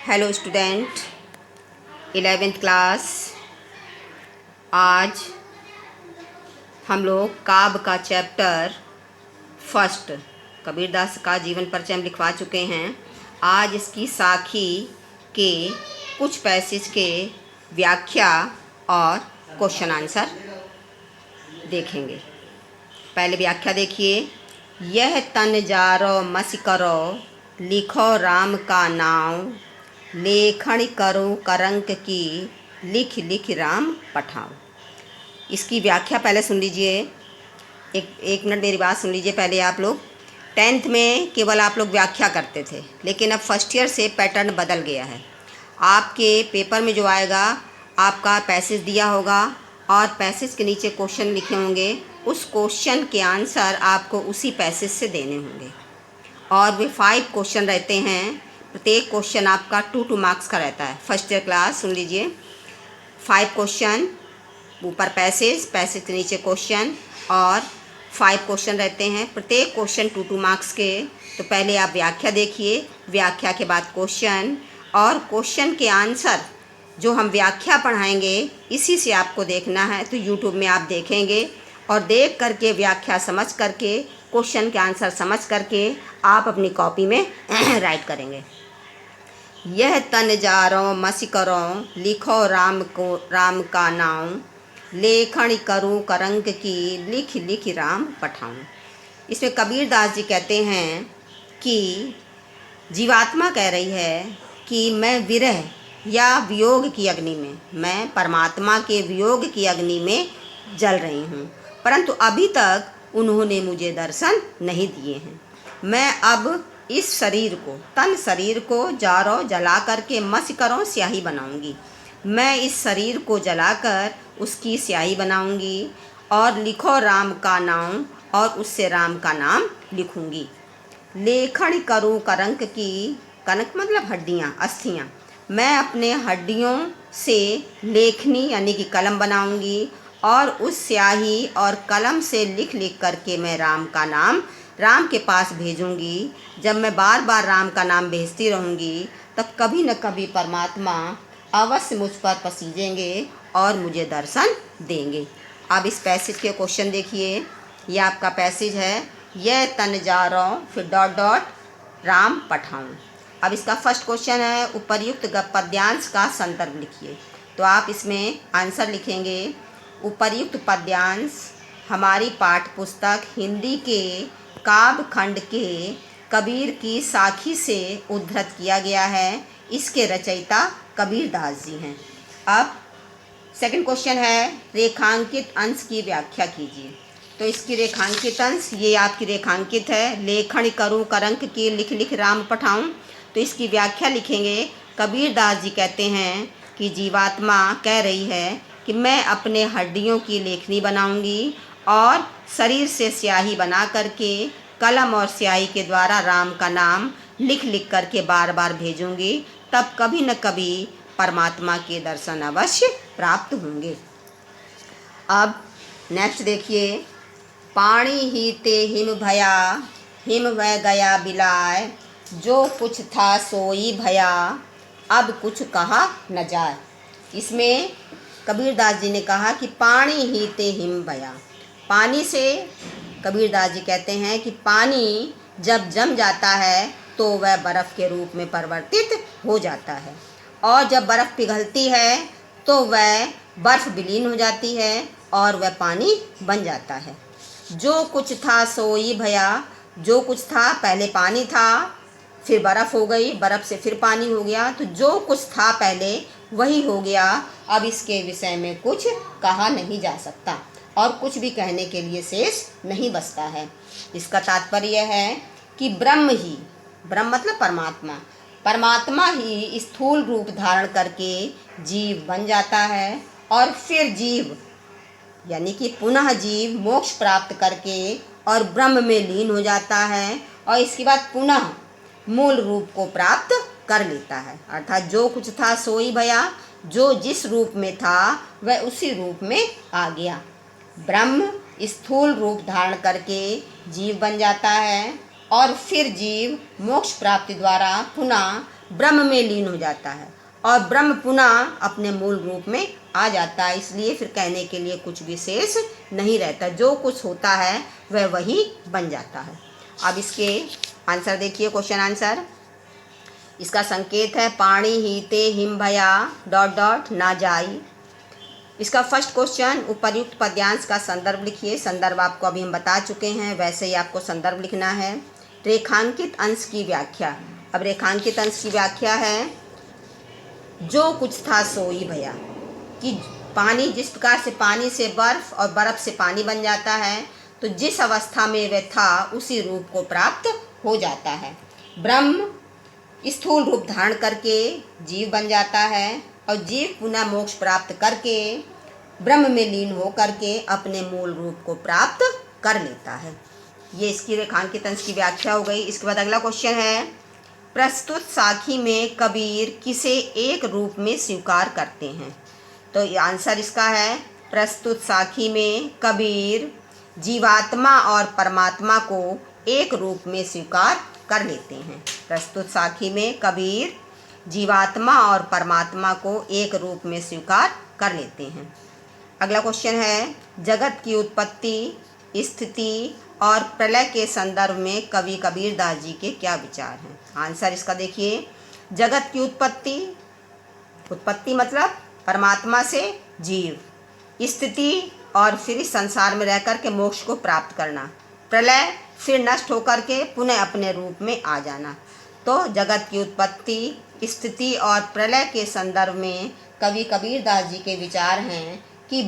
Hello student 11th class. आज हम लोग काव्य का चैप्टर फर्स्ट कबीरदास का जीवन परिचय हम लिखवा चुके हैं। आज इसकी साखी के कुछ पैसेज के व्याख्या और क्वेश्चन आंसर देखेंगे। पहले व्याख्या देखिए। यह तन जारो मस करो, लिखो राम का नाम, लेखन करो करंक की, लिख लिख राम पठाओ। इसकी व्याख्या पहले सुन लीजिए। एक मिनट मेरी बात सुन लीजिए पहले। आप लोग 10th में केवल आप लोग व्याख्या करते थे, लेकिन अब फर्स्ट ईयर से पैटर्न बदल गया है। आपके पेपर में जो आएगा, आपका पैसेज दिया होगा और पैसेज के नीचे क्वेश्चन लिखे होंगे। उस क्वेश्चन के आंसर आपको उसी पैसेज से देने होंगे और वे 5 क्वेश्चन रहते हैं। प्रत्येक क्वेश्चन आपका 2 मार्क्स का रहता है। फर्स्ट ईयर क्लास सुन लीजिए। 5 क्वेश्चन, ऊपर पैसेज, पैसेज के नीचे क्वेश्चन और 5 क्वेश्चन रहते हैं। प्रत्येक क्वेश्चन 2 मार्क्स के। तो पहले आप व्याख्या देखिए, व्याख्या के बाद क्वेश्चन, और क्वेश्चन के आंसर जो हम व्याख्या पढ़ाएंगे इसी से आपको देखना है। तो यूट्यूब में आप देखेंगे और देख करके व्याख्या समझ करके, क्वेश्चन के आंसर समझ करके आप अपनी कॉपी में राइट करेंगे। यह तन जारो मसी करो, लिखो राम का नाम, लेखन करूँ करंक की, लिख लिख राम पठाऊँ। इसमें कबीरदास जी कहते हैं कि जीवात्मा कह रही है कि मैं विरह या वियोग की अग्नि में, मैं परमात्मा के वियोग की अग्नि में जल रही हूँ, परंतु अभी तक उन्होंने मुझे दर्शन नहीं दिए हैं। मैं अब इस शरीर को, तन शरीर को जारो जला करके मस करो स्याही बनाऊंगी। मैं इस शरीर को जलाकर उसकी स्याही बनाऊंगी और लिखो राम का नाम, और उससे राम का नाम लिखूंगी। लेखन करूँ करंक की, कनक मतलब हड्डियाँ, अस्थियाँ। मैं अपने हड्डियों से लेखनी यानी कि कलम बनाऊंगी और उस स्याही और कलम से लिख लिख करके मैं राम का नाम राम के पास भेजूंगी। जब मैं बार बार राम का नाम भेजती रहूंगी, तब कभी न कभी परमात्मा अवश्य मुझ पर पसीजेंगे और मुझे दर्शन देंगे। अब इस पैसेज के क्वेश्चन देखिए। ये आपका पैसेज है। यह तन जारो, फिर डॉट डॉट राम पठाऊँ। अब इसका फर्स्ट क्वेश्चन है, उपर्युक्त पद्यांश का संदर्भ लिखिए। तो आप इसमें आंसर लिखेंगे। उपर्युक्त पद्यांश हमारी पाठ्य पुस्तक हिंदी के काव्य खंड के कबीर की साखी से उद्धृत किया गया है। इसके रचयिता कबीरदास जी हैं। अब सेकंड क्वेश्चन है, रेखांकित अंश की व्याख्या कीजिए। तो इसकी रेखांकित अंश, ये आपकी रेखांकित है। लेखन करूँ करंक की, लिख लिख राम पठाऊँ। तो इसकी व्याख्या लिखेंगे। कबीरदास जी कहते हैं कि जीवात्मा कह रही है कि मैं अपने हड्डियों की लेखनी बनाऊंगी और शरीर से स्याही बना करके कलम और स्याही के द्वारा राम का नाम लिख लिख करके बार बार भेजूंगी। तब कभी न कभी परमात्मा के दर्शन अवश्य प्राप्त होंगे। अब नेक्स्ट देखिए। पानी ही ते हिम भया, हिम वह गया बिलाय, जो कुछ था सोई भया, अब कुछ कहा न जाए। इसमें कबीरदास जी ने कहा कि पानी ही ते हिम भया। पानी से कबीरदास जी कहते हैं कि पानी जब जम जाता है तो वह बर्फ़ के रूप में परिवर्तित हो जाता है, और जब बर्फ़ पिघलती है तो वह बर्फ़ विलीन हो जाती है और वह पानी बन जाता है। जो कुछ था सोई भया, जो कुछ था, पहले पानी था, फिर बर्फ़ हो गई, बर्फ़ से फिर पानी हो गया, तो जो कुछ था पहले वही हो गया। अब इसके विषय में कुछ कहा नहीं जा सकता और कुछ भी कहने के लिए शेष नहीं बचता है। इसका तात्पर्य है कि ब्रह्म ही, ब्रह्म मतलब परमात्मा, परमात्मा ही स्थूल रूप धारण करके जीव बन जाता है और फिर जीव यानी कि पुनः जीव मोक्ष प्राप्त करके और ब्रह्म में लीन हो जाता है और इसके बाद पुनः मूल रूप को प्राप्त कर लेता है। अर्थात जो कुछ था सोई भया, जो जिस रूप में था वह उसी रूप में आ गया। ब्रह्म स्थूल रूप धारण करके जीव बन जाता है और फिर जीव मोक्ष प्राप्ति द्वारा पुनः ब्रह्म में लीन हो जाता है और ब्रह्म पुनः अपने मूल रूप में आ जाता है। इसलिए फिर कहने के लिए कुछ विशेष नहीं रहता, जो कुछ होता है वह वही बन जाता है। अब इसके आंसर देखिए, क्वेश्चन आंसर। इसका संकेत है पाणी हीते हिम भया डॉट डॉट ना जाई। इसका फर्स्ट क्वेश्चन, उपर्युक्त पद्यांश का संदर्भ लिखिए। संदर्भ आपको अभी हम बता चुके हैं, वैसे ही आपको संदर्भ लिखना है। रेखांकित अंश की व्याख्या। अब रेखांकित अंश की व्याख्या है, जो कुछ था सोई भया, कि पानी जिस प्रकार से पानी से बर्फ और बर्फ से पानी बन जाता है, तो जिस अवस्था में वह था उसी रूप को प्राप्त हो जाता है। ब्रह्म स्थूल रूप धारण करके जीव बन जाता है और जीव पुनः मोक्ष प्राप्त करके ब्रह्म में लीन हो करके अपने मूल रूप को प्राप्त कर लेता है। ये इसकी रेखांकित अंश की व्याख्या हो गई। इसके बाद अगला क्वेश्चन है, प्रस्तुत साखी में कबीर किसे एक रूप में स्वीकार करते हैं? तो आंसर इसका है, प्रस्तुत साखी में कबीर जीवात्मा और परमात्मा को एक रूप में स्वीकार कर लेते हैं। प्रस्तुत साखी में कबीर जीवात्मा और परमात्मा को एक रूप में स्वीकार कर लेते हैं। अगला क्वेश्चन है, जगत की उत्पत्ति, स्थिति और प्रलय के संदर्भ में कवि कबीरदास जी के क्या विचार हैं? आंसर इसका देखिए, जगत की उत्पत्ति, उत्पत्ति मतलब परमात्मा से जीव, स्थिति और फिर इस संसार में रहकर के मोक्ष को प्राप्त करना, प्रलय फिर नष्ट होकर के पुनः अपने रूप में आ जाना। तो जगत की उत्पत्ति, स्थिति और प्रलय के संदर्भ में कवि कबीरदास जी के विचार हैं कि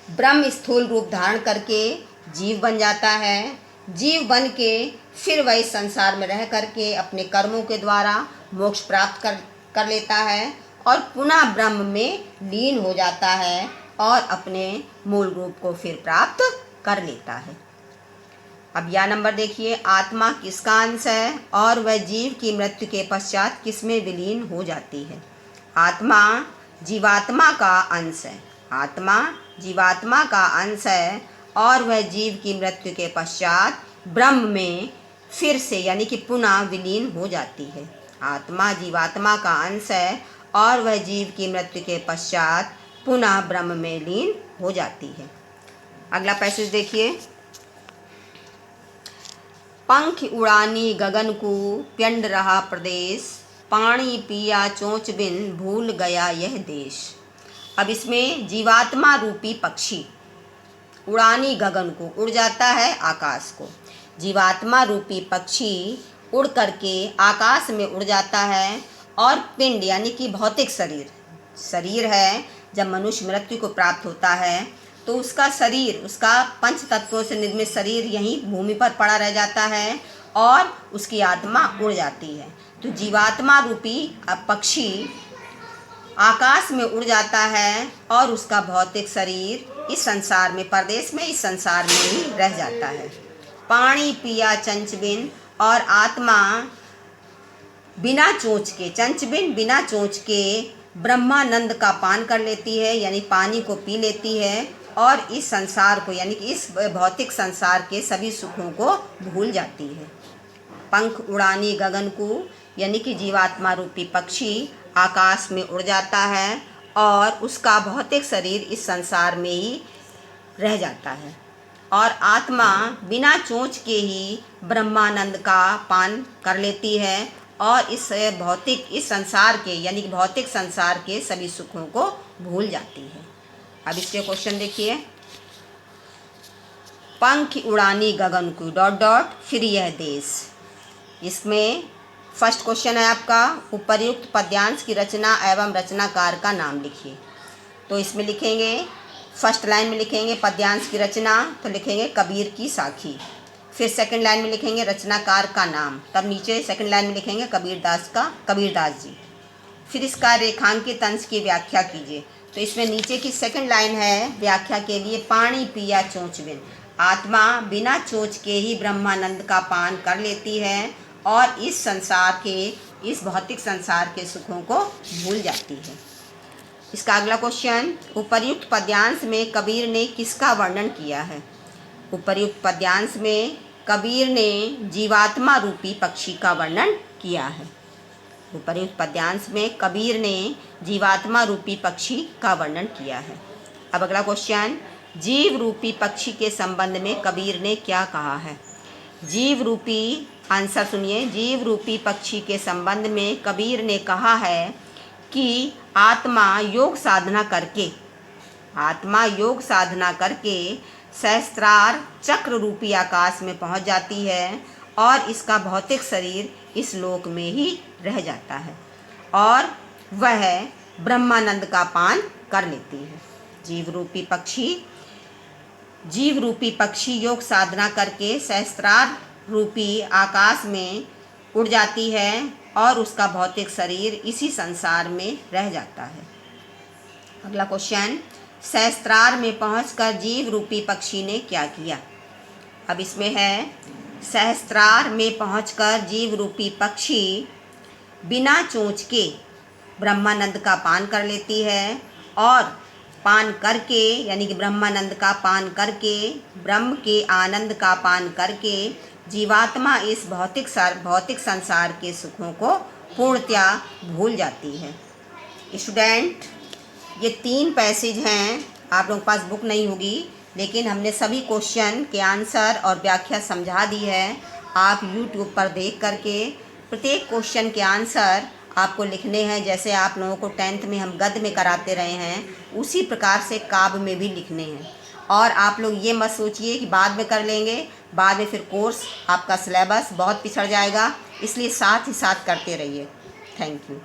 ब्रह्म स्थूल रूप धारण करके जीव बन जाता है, जीव बन के फिर वही संसार में रह करके अपने कर्मों के द्वारा मोक्ष प्राप्त कर लेता है और पुनः ब्रह्म में लीन हो जाता है और अपने मूल रूप को फिर प्राप्त कर लेता है। अब यह नंबर देखिए, आत्मा किसका अंश है और वह जीव की मृत्यु के पश्चात किसमें विलीन हो जाती है? आत्मा जीवात्मा का अंश है। आत्मा जीवात्मा का अंश है और वह जीव की मृत्यु के पश्चात ब्रह्म में फिर से यानी कि पुनः विलीन हो जाती है। आत्मा जीवात्मा का अंश है और वह जीव की मृत्यु के पश्चात पुनः ब्रह्म में लीन हो जाती है। अगला पैसेज देखिए, पंख उड़ानी गगन को प्यंड रहा प्रदेश, पानी पिया चोंच बिन भूल गया यह देश। अब इसमें जीवात्मा रूपी पक्षी उड़ानी गगन को, उड़ जाता है आकाश को। जीवात्मा रूपी पक्षी उड़ करके आकाश में उड़ जाता है और पिंड यानी कि भौतिक शरीर है, जब मनुष्य मृत्यु को प्राप्त होता है तो उसका शरीर, उसका पंच तत्वों से निर्मित शरीर यहीं भूमि पर पड़ा रह जाता है और उसकी आत्मा उड़ जाती है। तो जीवात्मा रूपी पक्षी आकाश में उड़ जाता है और उसका भौतिक शरीर इस संसार में, परदेश में, इस संसार में ही रह जाता है। पानी पिया चंच बिन, और आत्मा बिना चोंच के, चंच बिन बिना चोंच के ब्रह्मानंद का पान कर लेती है, यानी पानी को पी लेती है और इस संसार को यानी कि इस भौतिक संसार के सभी सुखों को भूल जाती है। पंख उड़ानी गगन को यानी कि जीवात्मा रूपी पक्षी आकाश में उड़ जाता है और उसका भौतिक शरीर इस संसार में ही रह जाता है और आत्मा बिना चोंच के ही ब्रह्मानंद का पान कर लेती है और इस संसार के यानी कि भौतिक संसार के सभी सुखों को भूल जाती है। अब इसके क्वेश्चन देखिए, पंख उड़ानी गगन को डॉट डॉट फिर यह देश। इसमें फर्स्ट क्वेश्चन है आपका, उपर्युक्त पद्यांश की रचना एवं रचनाकार का नाम लिखिए। तो इसमें लिखेंगे, फर्स्ट लाइन में लिखेंगे पद्यांश की रचना, तो लिखेंगे कबीर की साखी। फिर सेकंड लाइन में लिखेंगे रचनाकार का नाम, तब नीचे सेकंड लाइन में लिखेंगे कबीरदास जी। फिर इसका रेखांकित अंश की व्याख्या कीजिए। तो इसमें नीचे की सेकंड लाइन है व्याख्या के लिए, पानी पिया चोंच बिन, आत्मा बिना चोंच के ही ब्रह्मानंद का पान कर लेती है और इस संसार के, इस भौतिक संसार के सुखों को भूल जाती है। इसका अगला क्वेश्चन, उपर्युक्त पद्यांश में कबीर ने किसका वर्णन किया है? उपर्युक्त पद्यांश में कबीर ने जीवात्मा रूपी पक्षी का वर्णन किया है। उपर्युक्त पद्यांश में कबीर ने जीवात्मा रूपी पक्षी का वर्णन किया है। अब अगला क्वेश्चन, जीव रूपी पक्षी के संबंध में कबीर ने क्या कहा है? जीव रूपी, आंसर सुनिए, जीव रूपी पक्षी के संबंध में कबीर ने कहा है कि आत्मा योग साधना करके सहस्त्रार चक्र रूपी आकाश में पहुंच जाती है और इसका भौतिक शरीर इस लोक में ही रह जाता है और वह ब्रह्मानंद का पान कर लेती है। जीव रूपी पक्षी योग साधना करके सहस्त्रार रूपी आकाश में उड़ जाती है और उसका भौतिक शरीर इसी संसार में रह जाता है। अगला क्वेश्चन, सहस्त्रार में पहुंचकर जीव रूपी पक्षी ने क्या किया? अब इसमें है, सहस्त्रार में पहुंचकर जीव रूपी पक्षी बिना चोंच के ब्रह्मानंद का पान कर लेती है और पान करके, यानी कि ब्रह्मानंद का पान करके, ब्रह्म के आनंद का पान करके जीवात्मा इस भौतिक संसार के सुखों को पूर्णतया भूल जाती है। स्टूडेंट, ये 3 पैसेज हैं, आप लोगों के पास बुक नहीं होगी, लेकिन हमने सभी क्वेश्चन के आंसर और व्याख्या समझा दी है। आप YouTube पर देख करके प्रत्येक क्वेश्चन के आंसर आपको लिखने हैं। जैसे आप लोगों को 10th में हम गद्य में कराते रहे हैं, उसी प्रकार से काव्य में भी लिखने हैं। और आप लोग ये मत सोचिए कि बाद में कर लेंगे, बाद में फिर कोर्स आपका सिलेबस बहुत पिछड़ जाएगा, इसलिए साथ ही साथ करते रहिए। Thank you.